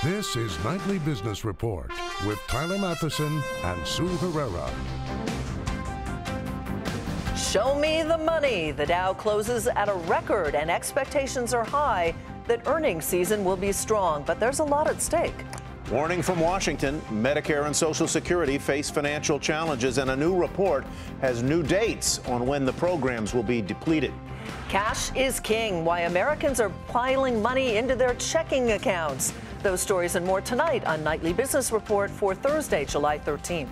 This is Nightly Business Report with Tyler Matheson and Sue Herrera. Show me the money. The Dow closes at a record and expectations are high that earnings season will be strong, but there's a lot at stake. Warning from Washington, Medicare and Social Security face financial challenges, and a new report has new dates on when the programs will be depleted. Cash is king. Why Americans are piling money into their checking accounts. Those stories and more tonight on Nightly Business Report for Thursday, July 13th.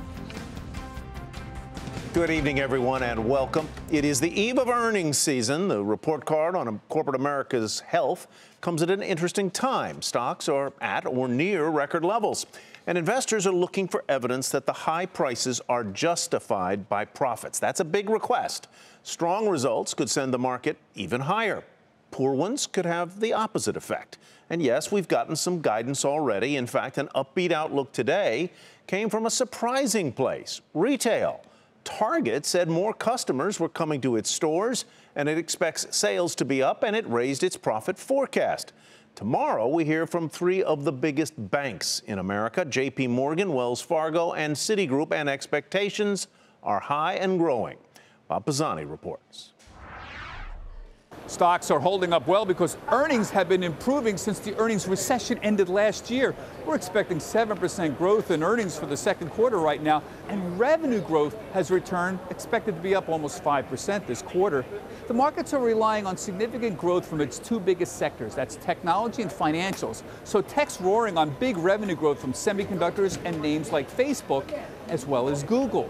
Good evening, everyone, and welcome. It is the eve of earnings season. The report card on corporate America's health comes at an interesting time. Stocks are at or near record levels, and investors are looking for evidence that the high prices are justified by profits. That's a big request. Strong results could send the market even higher. Poor ones could have the opposite effect. And yes, we've gotten some guidance already. In fact, an upbeat outlook today came from a surprising place, retail. Target said more customers were coming to its stores, and it expects sales to be up, and it raised its profit forecast. Tomorrow, we hear from three of the biggest banks in America, J.P. Morgan, Wells Fargo, and Citigroup, and expectations are high and growing. Bob Pisani reports. Stocks are holding up well because earnings have been improving since the earnings recession ended last year. We're expecting 7% growth in earnings for the second quarter right now, and revenue growth has returned, expected to be up almost 5% this quarter. The markets are relying on significant growth from its two biggest sectors, that's technology and financials. So tech's roaring on big revenue growth from semiconductors and names like Facebook, as well as Google.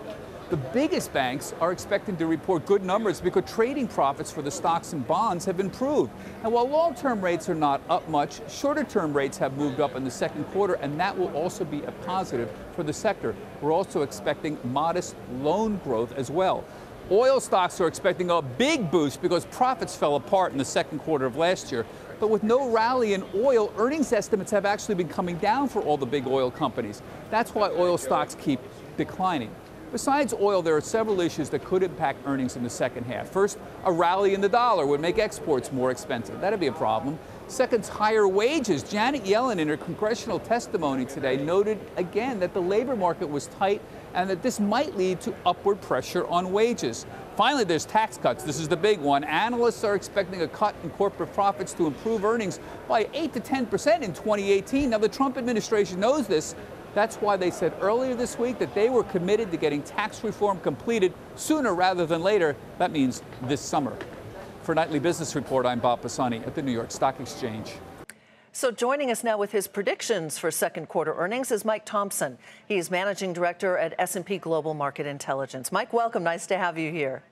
The biggest banks are expecting to report good numbers because trading profits for the stocks and bonds have improved. And while long-term rates are not up much, shorter-term rates have moved up in the second quarter, and that will also be a positive for the sector. We're also expecting modest loan growth as well. Oil stocks are expecting a big boost because profits fell apart in the second quarter of last year. But with no rally in oil, earnings estimates have actually been coming down for all the big oil companies. That's why oil stocks keep declining. Besides oil, there are several issues that could impact earnings in the second half. First, a rally in the dollar would make exports more expensive. That'd be a problem. Second, higher wages. Janet Yellen, in her congressional testimony today, noted again that the labor market was tight and that this might lead to upward pressure on wages. Finally, there's tax cuts. This is the big one. Analysts are expecting a cut in corporate profits to improve earnings by 8 to 10% in 2018. Now, the Trump administration knows this. That's why they said earlier this week that they were committed to getting tax reform completed sooner rather than later. That means this summer. For Nightly Business Report, I'm Bob Pisani at the New York Stock Exchange. So joining us now with his predictions for second quarter earnings is Mike Thompson. He's Managing Director at S&P Global Market Intelligence. Mike, welcome. Nice to have you here.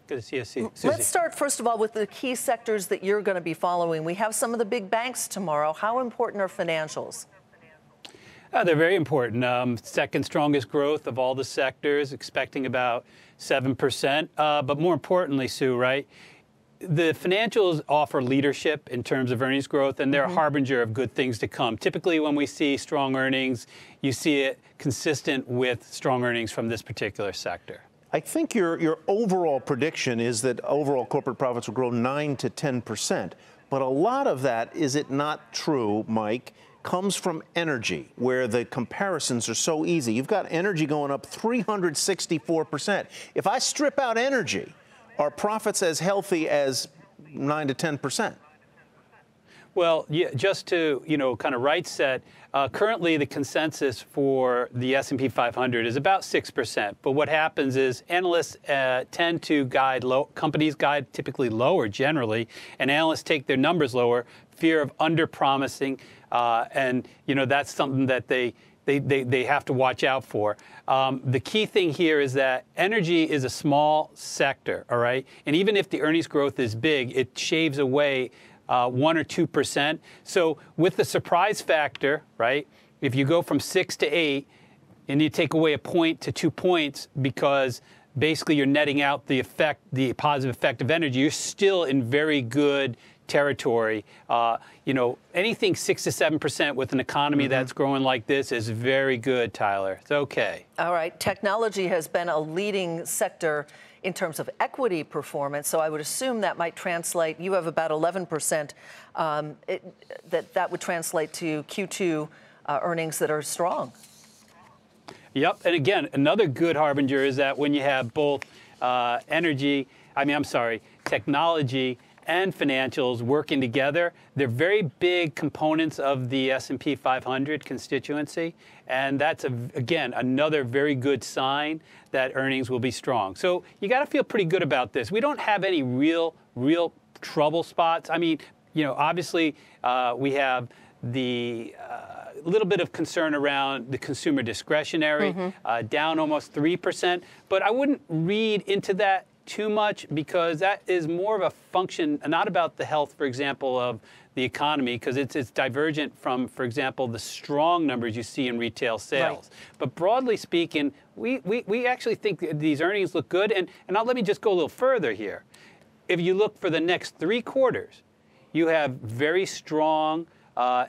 Good to see you, Susie. Let's start, first of all, with the key sectors that you're going to be following. We have some of the big banks tomorrow. How important are financials? They're very important. Second strongest growth of all the sectors, expecting about 7%. But more importantly, Sue, right, the financials offer leadership in terms of earnings growth, and they're a harbinger of good things to come. Typically, when we see strong earnings, you see it consistent with strong earnings from this particular sector. I think your overall prediction is that overall corporate profits will grow 9 to 10%. But a lot of that, is it not true, Mike, comes from energy, where the comparisons are so easy. You've got energy going up 364%. If I strip out energy, are profits as healthy as 9 to 10%? Well, yeah, just to, kind of right set, currently the consensus for the S&P 500 is about 6%. But what happens is analysts tend to guide low, companies guide typically lower generally, and analysts take their numbers lower, fear of under-promising, and, that's something that they have to watch out for. The key thing here is that energy is a small sector, all right? And even if the earnings growth is big, it shaves away 1 or 2%. So with the surprise factor, right, if you go from 6 to 8 and you take away a point to 2 points because basically you're netting out the effect, the positive effect of energy, you're still in very good territory. Anything 6 to 7% with an economy that's growing like this is very good, Tyler. It's okay. All right. Technology has been a leading sector in terms of equity performance. So I would assume that might translate. You have about 11%. That would translate to Q2 earnings that are strong. Yep. And again, another good harbinger is that when you have both technology and financials working together, they're very big components of the S&P 500 constituency. And that's, again, another very good sign that earnings will be strong. So you got to feel pretty good about this. We don't have any real trouble spots. I mean, obviously we have the little bit of concern around the consumer discretionary, down almost 3%. But I wouldn't read into that too much, because that is more of a function, not about the health, for example, of the economy, because it's divergent from, for example, the strong numbers you see in retail sales. Right. But broadly speaking, we actually think these earnings look good. And let me just go a little further here. If you look for the next 3 quarters, you have very strong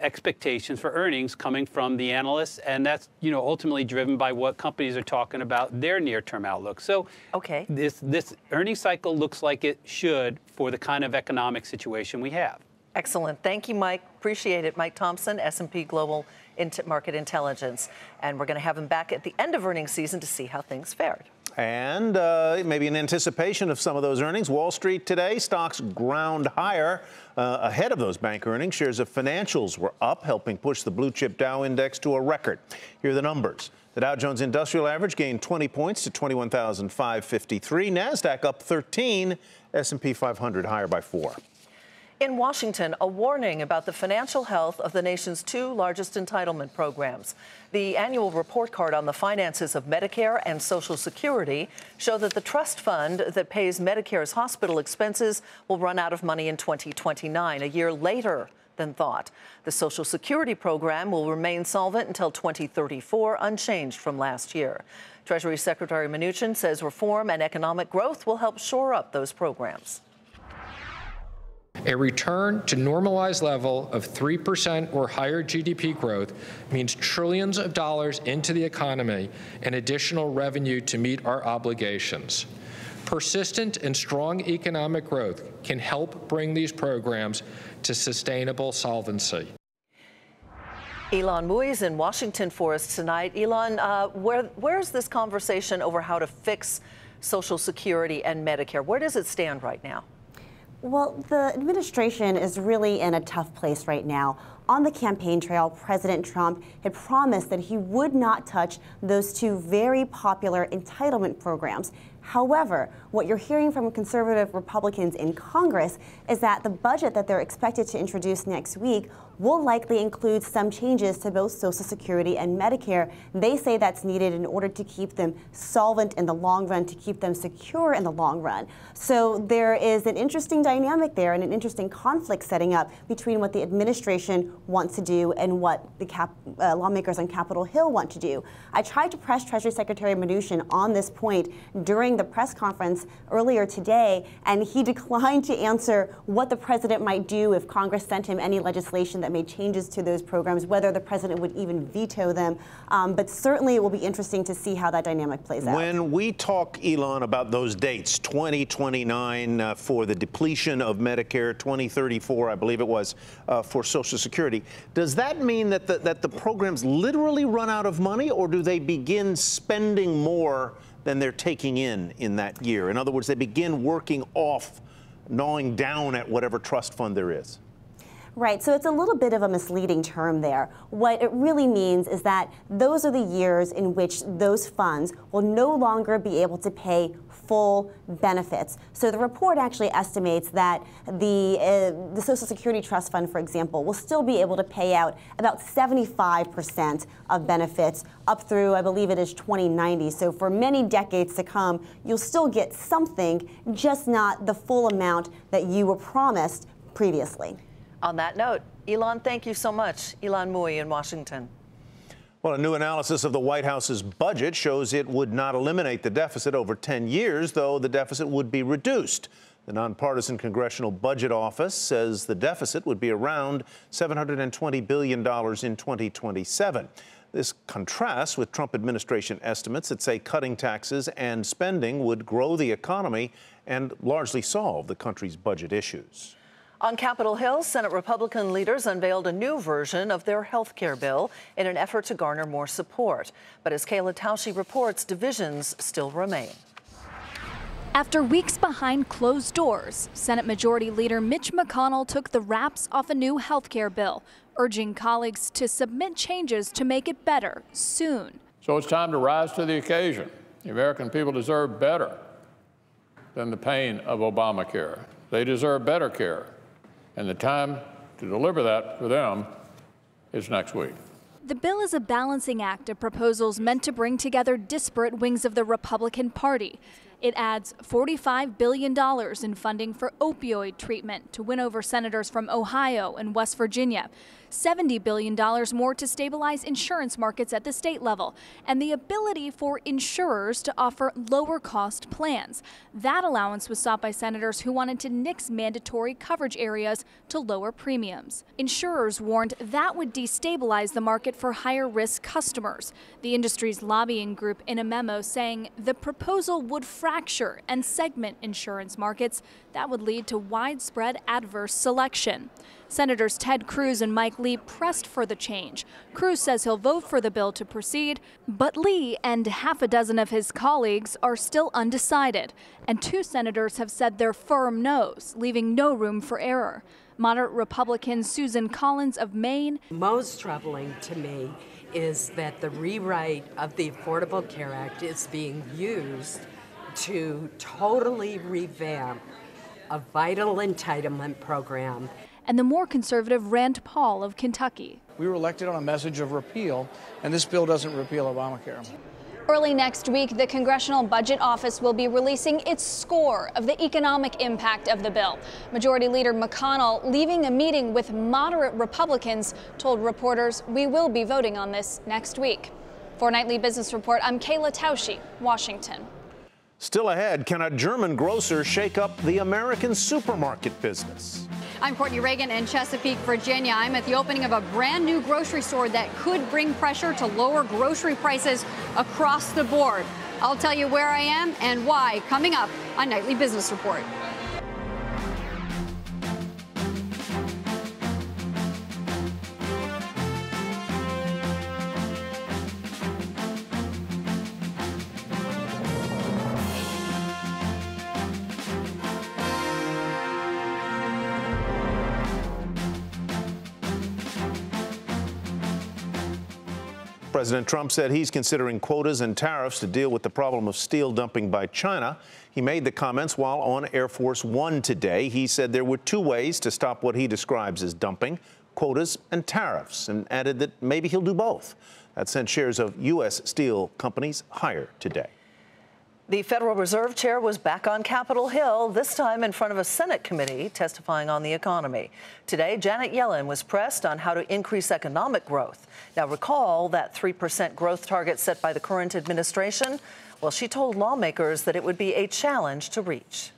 expectations for earnings coming from the analysts, and that's ultimately driven by what companies are talking about their near-term outlook. So this earnings cycle looks like it should for the kind of economic situation we have. Excellent. Thank you, Mike. Appreciate it. Mike Thompson, S&P Global Market Intelligence. And we're going to have him back at the end of earnings season to see how things fared. And maybe in anticipation of some of those earnings, Wall Street today, stocks ground higher ahead of those bank earnings. Shares of financials were up, helping push the blue chip Dow index to a record. Here are the numbers. The Dow Jones Industrial Average gained 20 points to 21,553. NASDAQ up 13. S&P 500 higher by 4. In Washington, a warning about the financial health of the nation's 2 largest entitlement programs. The annual report card on the finances of Medicare and Social Security show that the trust fund that pays Medicare's hospital expenses will run out of money in 2029, a year later than thought. The Social Security program will remain solvent until 2034, unchanged from last year. Treasury Secretary Mnuchin says reform and economic growth will help shore up those programs. A return to normalized level of 3% or higher GDP growth means trillions of dollars into the economy and additional revenue to meet our obligations. Persistent and strong economic growth can help bring these programs to sustainable solvency. Ilan Mui is in Washington for us tonight. Ilan, where's this conversation over how to fix Social Security and Medicare? Where does it stand right now? Well, the administration is really in a tough place right now. On the campaign trail, President Trump had promised that he would not touch those 2 very popular entitlement programs. However, what you're hearing from conservative Republicans in Congress is that the budget that they're expected to introduce next week will likely include some changes to both Social Security and Medicare. They say that's needed in order to keep them solvent in the long run, to keep them secure in the long run. So there is an interesting dynamic there and an interesting conflict setting up between what the administration wants to do and what the lawmakers on Capitol Hill want to do. I tried to press Treasury Secretary Mnuchin on this point during the press conference earlier today, and he declined to answer what the president might do if Congress sent him any legislation that made changes to those programs, whether the president would even veto them. But certainly it will be interesting to see how that dynamic plays out. When we talk, Ilan, about those dates, 2029 for the depletion of Medicare, 2034, I believe it was, for Social Security, does that mean that the programs literally run out of money, or do they begin spending more than they're taking in that year? In other words, they begin working off, gnawing down at whatever trust fund there is. Right, so it's a little bit of a misleading term there. What it really means is that those are the years in which those funds will no longer be able to pay full benefits. So the report actually estimates that the Social Security Trust Fund, for example, will still be able to pay out about 75% of benefits up through, I believe it is 2090. So for many decades to come, you'll still get something, just not the full amount that you were promised previously. On that note, Ilan, thank you so much. Ilan Mui in Washington. Well, a new analysis of the White House's budget shows it would not eliminate the deficit over 10 years, though the deficit would be reduced. The nonpartisan Congressional Budget Office says the deficit would be around $720 billion in 2027. This contrasts with Trump administration estimates that say cutting taxes and spending would grow the economy and largely solve the country's budget issues. On Capitol Hill, Senate Republican leaders unveiled a new version of their health care bill in an effort to garner more support. But as Kayla Tausche reports, divisions still remain. After weeks behind closed doors, Senate Majority Leader Mitch McConnell took the wraps off a new health care bill, urging colleagues to submit changes to make it better soon. So it's time to rise to the occasion. The American people deserve better than the pain of Obamacare. They deserve better care. And the time to deliver that for them is next week. The bill is a balancing act of proposals meant to bring together disparate wings of the Republican Party. It adds $45 billion in funding for opioid treatment to win over senators from Ohio and West Virginia, $70 billion more to stabilize insurance markets at the state level, and the ability for insurers to offer lower-cost plans. That allowance was sought by senators who wanted to nix mandatory coverage areas to lower premiums. Insurers warned that would destabilize the market for higher-risk customers. The industry's lobbying group in a memo saying the proposal would fracture and segment insurance markets that would lead to widespread adverse selection. Senators Ted Cruz and Mike Lee pressed for the change. Cruz says he'll vote for the bill to proceed, but Lee and half a dozen of his colleagues are still undecided, and 2 senators have said their firm no's, leaving no room for error. Moderate Republican Susan Collins of Maine. Most troubling to me is that the rewrite of the Affordable Care Act is being used to totally revamp a vital entitlement program. And the more conservative Rand Paul of Kentucky. We were elected on a message of repeal, and this bill doesn't repeal Obamacare. Early next week, the Congressional Budget Office will be releasing its score of the economic impact of the bill. Majority Leader McConnell, leaving a meeting with moderate Republicans, told reporters, "We will be voting on this next week." For Nightly Business Report, I'm Kayla Tausche, Washington. Still ahead, can a German grocer shake up the American supermarket business? I'm Courtney Reagan in Chesapeake, Virginia. I'm at the opening of a brand new grocery store that could bring pressure to lower grocery prices across the board. I'll tell you where I am and why coming up on Nightly Business Report. President Trump said he's considering quotas and tariffs to deal with the problem of steel dumping by China. He made the comments while on Air Force One today. He said there were 2 ways to stop what he describes as dumping: quotas and tariffs, and added that maybe he'll do both. That sent shares of U.S. steel companies higher today. The Federal Reserve Chair was back on Capitol Hill, this time in front of a Senate committee testifying on the economy. Today, Janet Yellen was pressed on how to increase economic growth. Now, recall that 3% growth target set by the current administration? Well, she told lawmakers that it would be a challenge to reach.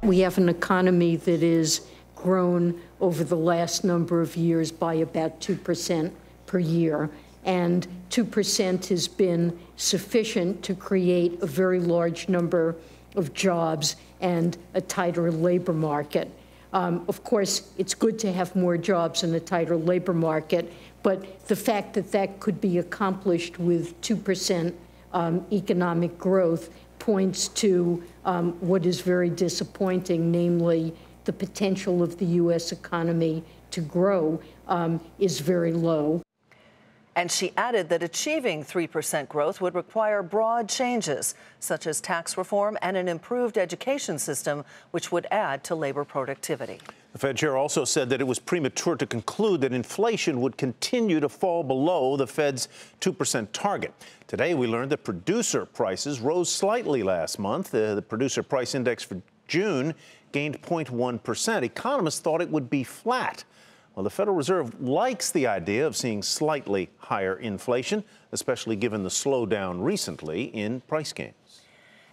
We have an economy that is grown over the last number of years by about 2% per year. And 2% has been sufficient to create a very large number of jobs and a tighter labor market. Of course, it's good to have more jobs and a tighter labor market, but the fact that that could be accomplished with 2% economic growth points to what is very disappointing, namely the potential of the U.S. economy to grow is very low. And she added that achieving 3% growth would require broad changes, such as tax reform and an improved education system, which would add to labor productivity. The Fed chair also said that it was premature to conclude that inflation would continue to fall below the Fed's 2% target. Today, we learned that producer prices rose slightly last month. The producer price index for June gained 0.1%. Economists thought it would be flat. Well, the Federal Reserve likes the idea of seeing slightly higher inflation, especially given the slowdown recently in price gains.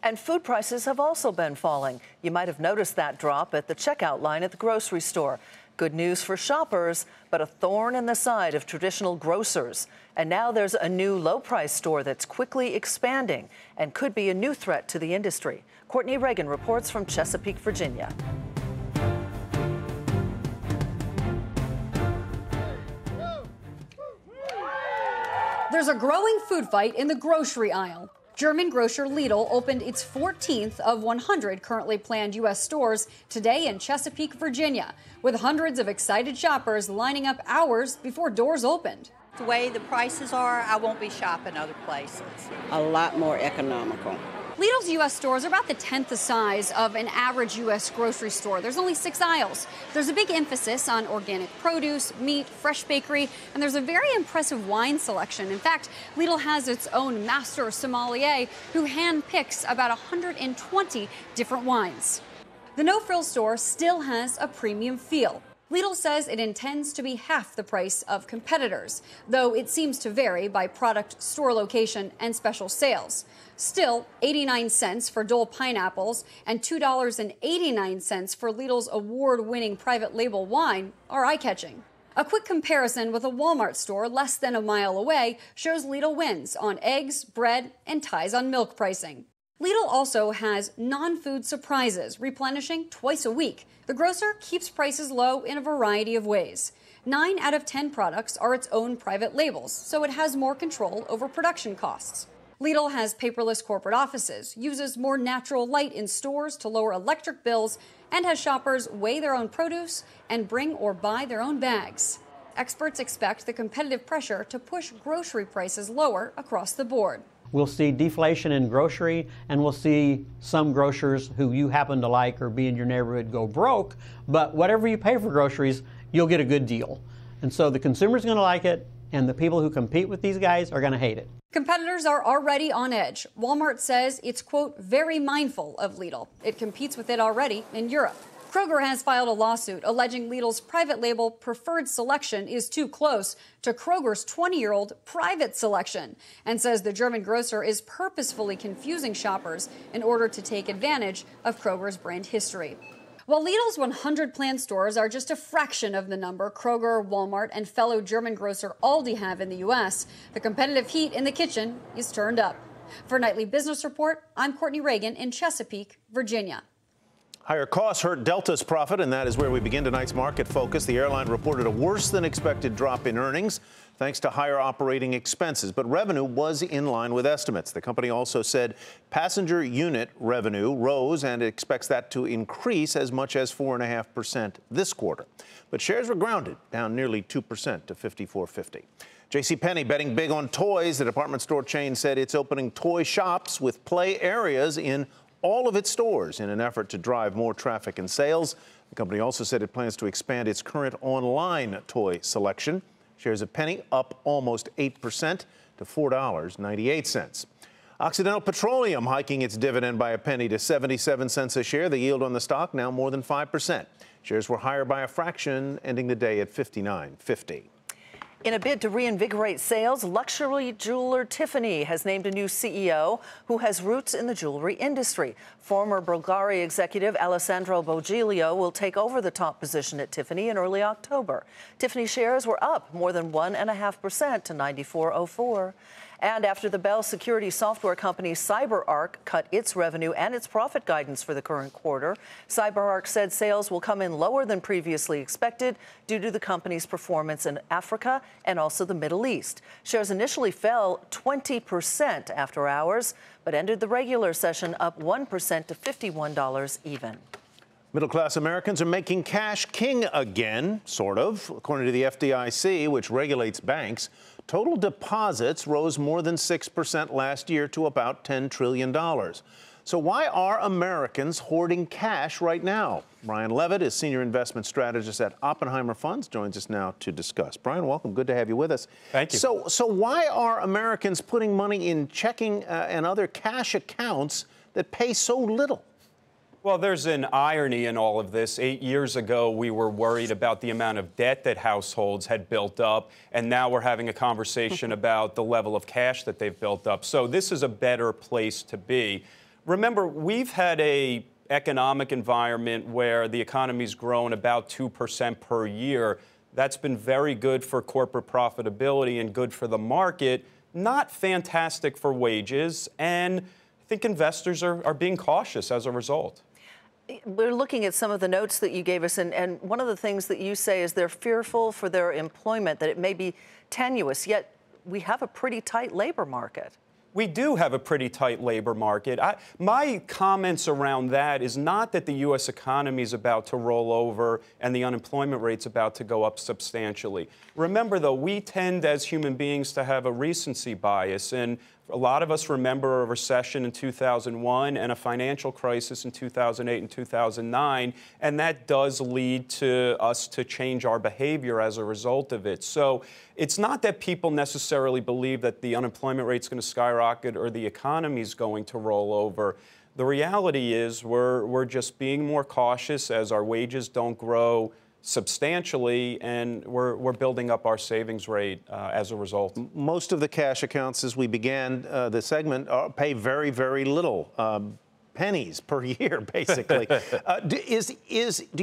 And food prices have also been falling. You might have noticed that drop at the checkout line at the grocery store. Good news for shoppers, but a thorn in the side of traditional grocers. And now there's a new low-price store that's quickly expanding and could be a new threat to the industry. Courtney Reagan reports from Chesapeake, Virginia. There's a growing food fight in the grocery aisle. German grocer Lidl opened its 14th of 100 currently planned U.S. stores today in Chesapeake, Virginia, with hundreds of excited shoppers lining up hours before doors opened. The way the prices are, I won't be shopping other places. A lot more economical. Lidl's U.S. stores are about the 10th the size of an average U.S. grocery store. There's only 6 aisles. There's a big emphasis on organic produce, meat, fresh bakery, and there's a very impressive wine selection. In fact, Lidl has its own master sommelier who handpicks about 120 different wines. The no-frills store still has a premium feel. Lidl says it intends to be half the price of competitors, though it seems to vary by product, store location, and special sales. Still, 89 cents for Dole pineapples and $2.89 for Lidl's award-winning private label wine are eye-catching. A quick comparison with a Walmart store less than a mile away shows Lidl wins on eggs, bread, and ties on milk pricing. Lidl also has non-food surprises, replenishing twice a week. The grocer keeps prices low in a variety of ways. 9 out of 10 products are its own private labels, so it has more control over production costs. Lidl has paperless corporate offices, uses more natural light in stores to lower electric bills, and has shoppers weigh their own produce and bring or buy their own bags. Experts expect the competitive pressure to push grocery prices lower across the board. We'll see deflation in grocery, and we'll see some grocers who you happen to like or be in your neighborhood go broke, but whatever you pay for groceries, you'll get a good deal. And so the consumer's going to like it, and the people who compete with these guys are going to hate it. Competitors are already on edge. Walmart says it's, quote, very mindful of Lidl. It competes with it already in Europe. Kroger has filed a lawsuit alleging Lidl's private label preferred selection is too close to Kroger's 20-year-old private selection, and says the German grocer is purposefully confusing shoppers in order to take advantage of Kroger's brand history. While Lidl's 100 planned stores are just a fraction of the number Kroger, Walmart, and fellow German grocer Aldi have in the U.S., the competitive heat in the kitchen is turned up. For Nightly Business Report, I'm Courtney Reagan in Chesapeake, Virginia. Higher costs hurt Delta's profit, and that is where we begin tonight's market focus. The airline reported a worse than expected drop in earnings thanks to higher operating expenses, but revenue was in line with estimates. The company also said passenger unit revenue rose and expects that to increase as much as 4.5% this quarter. But shares were grounded, down nearly 2% to $54.50. JCPenney betting big on toys. The department store chain said it's opening toy shops with play areas in all of its stores in an effort to drive more traffic and sales. The company also said it plans to expand its current online toy selection. Shares of Penny up almost 8% to $4.98. Occidental Petroleum hiking its dividend by a penny to 77 cents a share. The yield on the stock now more than 5%. Shares were higher by a fraction, ending the day at $59.50. In a bid to reinvigorate sales, luxury jeweler Tiffany has named a new CEO who has roots in the jewelry industry. Former Bulgari executive Alessandro Bogiglio will take over the top position at Tiffany in early October. Tiffany shares were up more than 1.5% to $94.04. And after the Bell security software company CyberArk cut its revenue and its profit guidance for the current quarter, CyberArk said sales will come in lower than previously expected due to the company's performance in Africa and also the Middle East. Shares initially fell 20% after hours, but ended the regular session up 1% to $51 even. Middle-class Americans are making cash king again, sort of. According to the FDIC, which regulates banks, total deposits rose more than 6% last year to about $10 trillion. So why are Americans hoarding cash right now? Brian Levitt is senior investment strategist at Oppenheimer Funds, joins us now to discuss. Brian, welcome. Good to have you with us. Thank you. So why are Americans putting money in checking and other cash accounts that pay so little? Well, there's an irony in all of this. 8 years ago, we were worried about the amount of debt that households had built up, and now we're having a conversation about the level of cash that they've built up. So this is a better place to be. Remember, we've had an economic environment where the economy's grown about 2% per year. That's been very good for corporate profitability and good for the market, not fantastic for wages, and I think investors are being cautious as a result. We're looking at some of the notes that you gave us, and one of the things that you say is they're fearful for their employment, that it may be tenuous, yet we have a pretty tight labor market. We do have a pretty tight labor market. My comments around that is not that the U.S. economy is about to roll over and the unemployment rate's about to go up substantially. Remember, though, we tend as human beings to have a recency bias, and a lot of us remember a recession in 2001 and a financial crisis in 2008 and 2009, and that does lead to us to change our behavior as a result of it. So it's not that people necessarily believe that the unemployment rate's going to skyrocket or the economy's going to roll over. The reality is we're just being more cautious as our wages don't grow substantially, and we're building up our savings rate as a result. Most of the cash accounts, as we began the segment, pay very, very little, pennies per year, basically. Do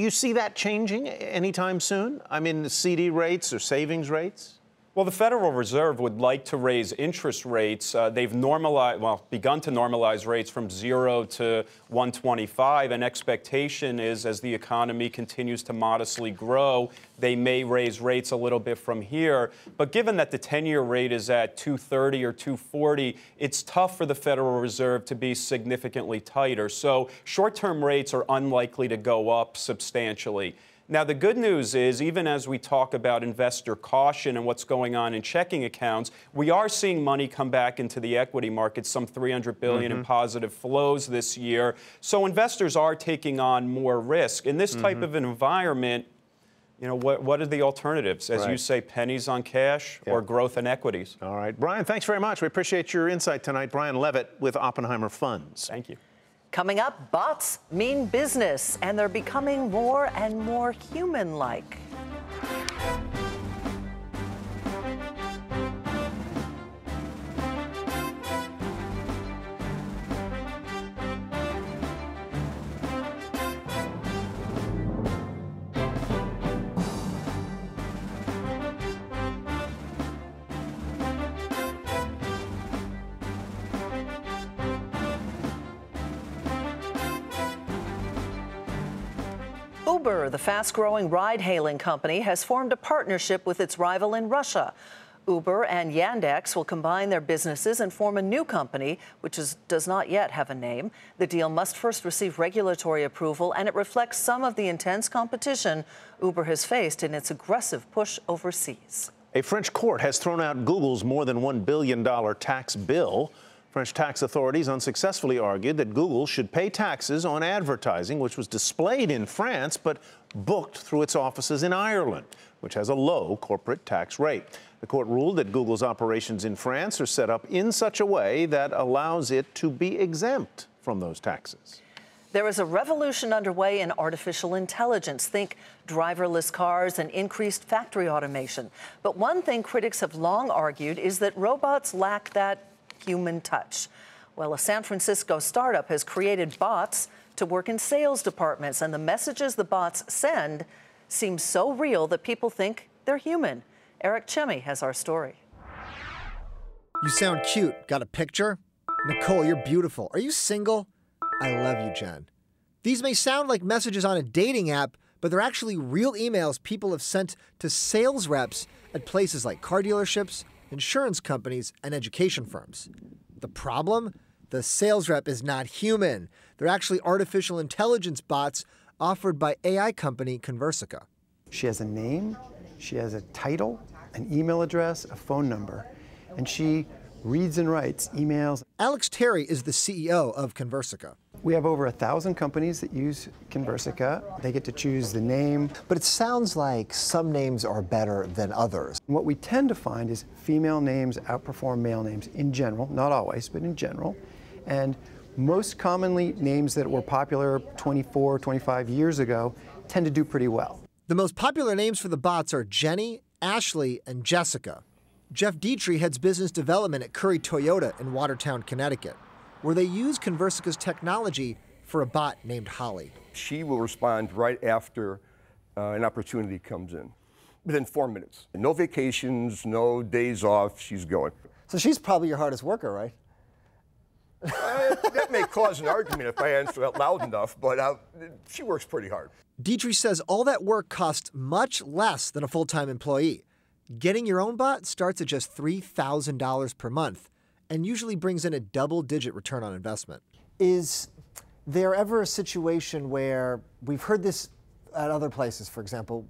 you see that changing anytime soon? I mean, the CD rates or savings rates? Well, the Federal Reserve would like to raise interest rates. They've begun to normalize rates from 0 to 125. An expectation is, as the economy continues to modestly grow, they may raise rates a little bit from here. But given that the 10-year rate is at 230 or 240, it's tough for the Federal Reserve to be significantly tighter. So short-term rates are unlikely to go up substantially. Now, the good news is, even as we talk about investor caution and what's going on in checking accounts, we are seeing money come back into the equity markets, some $300 billion in positive flows this year. So investors are taking on more risk. In this type of an environment, you know, what are the alternatives? As you say, pennies on cash or growth in equities. All right. Brian, thanks very much. We appreciate your insight tonight. Brian Levitt with Oppenheimer Funds. Thank you. Coming up, bots mean business, and they're becoming more and more human-like. Uber, the fast-growing ride-hailing company, has formed a partnership with its rival in Russia. Uber and Yandex will combine their businesses and form a new company, which does not yet have a name. The deal must first receive regulatory approval, and it reflects some of the intense competition Uber has faced in its aggressive push overseas. A French court has thrown out Google's more than $1 billion tax bill. French tax authorities unsuccessfully argued that Google should pay taxes on advertising, which was displayed in France but booked through its offices in Ireland, which has a low corporate tax rate. The court ruled that Google's operations in France are set up in such a way that allows it to be exempt from those taxes. There is a revolution underway in artificial intelligence. Think driverless cars and increased factory automation. But one thing critics have long argued is that robots lack that human touch. Well, a San Francisco startup has created bots to work in sales departments, and the messages the bots send seem so real that people think they're human. Eric Chemi has our story. You sound cute. Got a picture? Nicole, you're beautiful. Are you single? I love you, Jen. These may sound like messages on a dating app, but they're actually real emails people have sent to sales reps at places like car dealerships, insurance companies, and education firms. The problem? The sales rep is not human. They're actually artificial intelligence bots offered by AI company Conversica. She has a name, she has a title, an email address, a phone number, and she reads and writes emails. Alex Terry is the CEO of Conversica. We have over 1,000 companies that use Conversica. They get to choose the name. But it sounds like some names are better than others. What we tend to find is female names outperform male names in general, not always, but in general. And most commonly, names that were popular 24, 25 years ago tend to do pretty well. The most popular names for the bots are Jenny, Ashley, and Jessica. Jeff Dietrich heads business development at Curry Toyota in Watertown, Connecticut, where they use Conversica's technology for a bot named Holly. She will respond right after an opportunity comes in, within 4 minutes. No vacations, no days off, she's going. So she's probably your hardest worker, right? That may cause an argument if I answer that loud enough, but she works pretty hard. Dietrich says all that work costs much less than a full-time employee. Getting your own bot starts at just $3,000 per month and usually brings in a double-digit return on investment. Is there ever a situation where, we've heard this at other places, for example,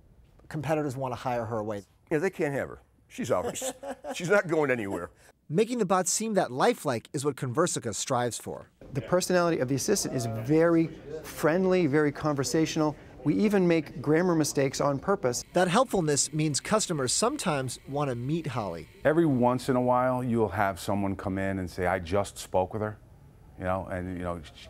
competitors want to hire her away? Yeah, they can't have her. She's ours. She's not going anywhere. Making the bot seem that lifelike is what Conversica strives for. The personality of the assistant is very friendly, very conversational. We even make grammar mistakes on purpose. That helpfulness means customers sometimes want to meet Holly. Every once in a while, you'll have someone come in and say, I just spoke with her, and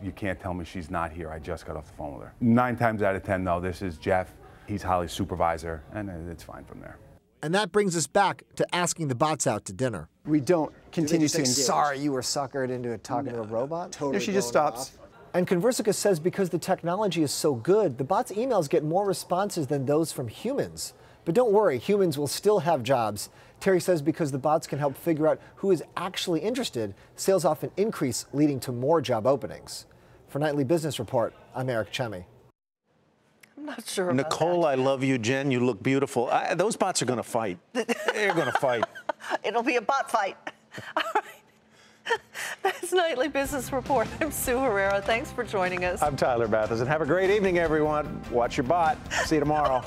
you can't tell me she's not here. I just got off the phone with her. 9 times out of 10, though, this is Jeff. He's Holly's supervisor, and it's fine from there. And that brings us back to asking the bots out to dinner. We don't continue to engage. Sorry, you were suckered into talking to a robot? Totally. She just stops. And Conversica says because the technology is so good, the bot's emails get more responses than those from humans. But don't worry, humans will still have jobs. Terry says because the bots can help figure out who is actually interested, sales often increase, leading to more job openings. For Nightly Business Report, I'm Eric Chemi. I'm not sure about Nicole, I love you. Jen, you look beautiful. Those bots are going to fight. They're going to fight. It'll be a bot fight. All right. That's Nightly Business Report. I'm Sue Herrera. Thanks for joining us. I'm Tyler Mathisen. Have a great evening, everyone. Watch your bot. See you tomorrow.